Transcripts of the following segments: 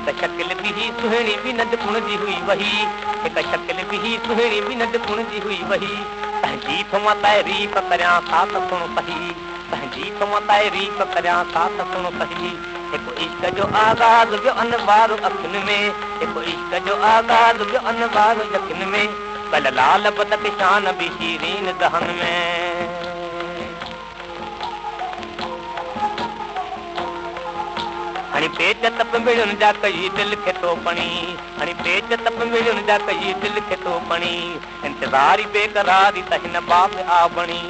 एक शक्ल भी ही सुहिणी भी नंढपुण जी हुई वही, एक शक्ल भी ही सुहिणी भी नंढपुण जी हुई वही। तंहिंजी थो मां तारीफ़ करियां साथ सुण सही, तंहिंजी थो मां तारीफ़ करियां साथ सुण सही। हिकु इश्क जो आगाज़ वियो अनवार अखियुनि में, हिकु इश्क जो आगाज़ वियो अनवार अखियुनि में, कल लाल बदक शान भी शीरीन दहन में। हणी पेच तप मिड़ुनि जा कई दिलि खे थो पणी, हणी पेच तप मिड़ुनि जा कई दिलि खे थो पणी। इंतज़ारी बेक़रारी त हिन बाब आ बणी,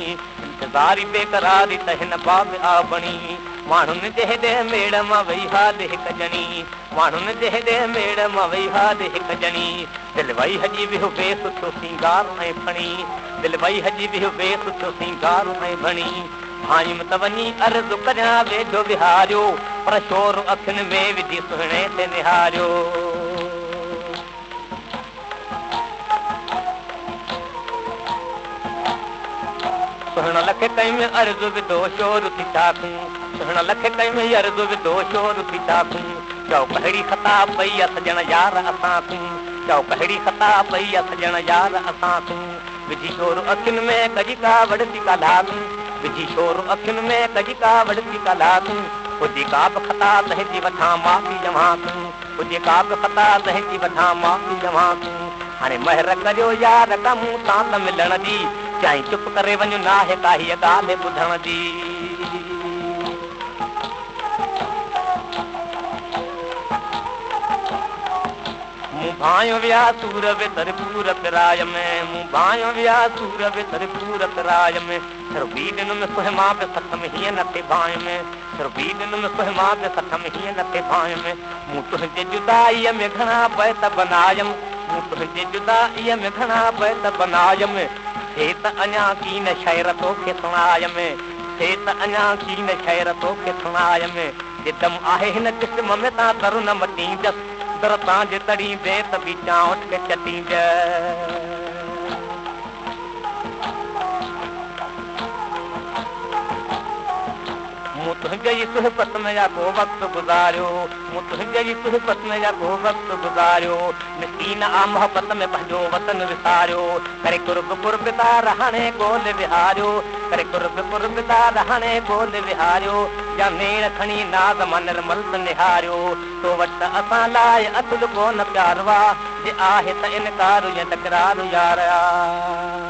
इंतज़ारी बेक़रारी त हिन बाब आ बणी। माण्हुनि जे हेॾे मेड़ मां वई हा हिकु ॼणी, माण्हुनि जे हेॾे मेड़ मां वई हा हिकु ॼणी। दिलि वई हजी वियो बेसुठो सिंगार ऐं फणी, दिलि वई हजी वियो बेसुठो सिंगार ऐं भणी। भायुमि त वञी अर्ज़ु करियां वेझो विहारियो, पर शोर अखियुनि में विझी सुहिणे ते निहारियो। सुहिण लखे कई में अर्ज़ु विधो शोर थी चाकूं, सुहिण लखे कई में अर्ज़ु विधो शोर थी चाकूं। चओ कहिड़ी ख़ता पई आहे सॼण यार असां तूं, चओ कहिड़ी ख़ता पई आहे सॼण यार असां तूं। विझी शोर अखियुनि में कजी का वड़ती काला तूं, विझी शोर अखियुनि में कजी का वड़ती काला तूं। हुजे का बि ख़ता तंहिंजी वठां माफ़ी ॼमां तूं, हुजे का बि ख़ता तंहिंजी वठां माफ़ी ॼमां तूं। हाणे महिर करियो यार का मूं सां त मिलण जी, चाहे चुप करे वञो नाहे का हीअ ॻाल्हि ॿुधण जी। मूं भायो विया सूर वितर पूर पिराय में, मूं भायो विया सूर वितर पूर पिराय में। सरबी दिन में सुहिमा पे सथ में हीअं न थे भाय में, सरबी दिन में सुहिमा पे सथ में हीअं न थे भाय में। मूं तुंहिंजे जुदाईअ में घणा बैत बनायमि, मूं तुंहिंजे जुदाईअ में घणा बैत बनायमि। थे त अञा कीन शइर तोखे सुणायमि, थे त अञा कीन शइर तोखे सुणायमि। जिदम आहे हिन जिस्म में तां दर न मटींदसि, दर तां जे तड़ींदे त बि चांवट खे चटींदसि। मूं तुंहिंजे ई सुहबत में या को वक़्तु गुज़ारियो, मूं तुंहिंजे ई सुहबत में या को वक़्तु गुज़ारियो। मिस्कीन आ मोहबत में पंहिंजो वतन विसारियो, करे कुर्ब कुर्बदार हाणे ॻोल्हे विहारियो, करे कुर्ब कुर्बदार हाणे ॻोल्हे विहारियो। या नेण खणी नाज़ मां निर्मल निहारियो, तो वटि असां लाइ अतुल कोन प्यार वा, जे आहे त इनकार या तकरार यार।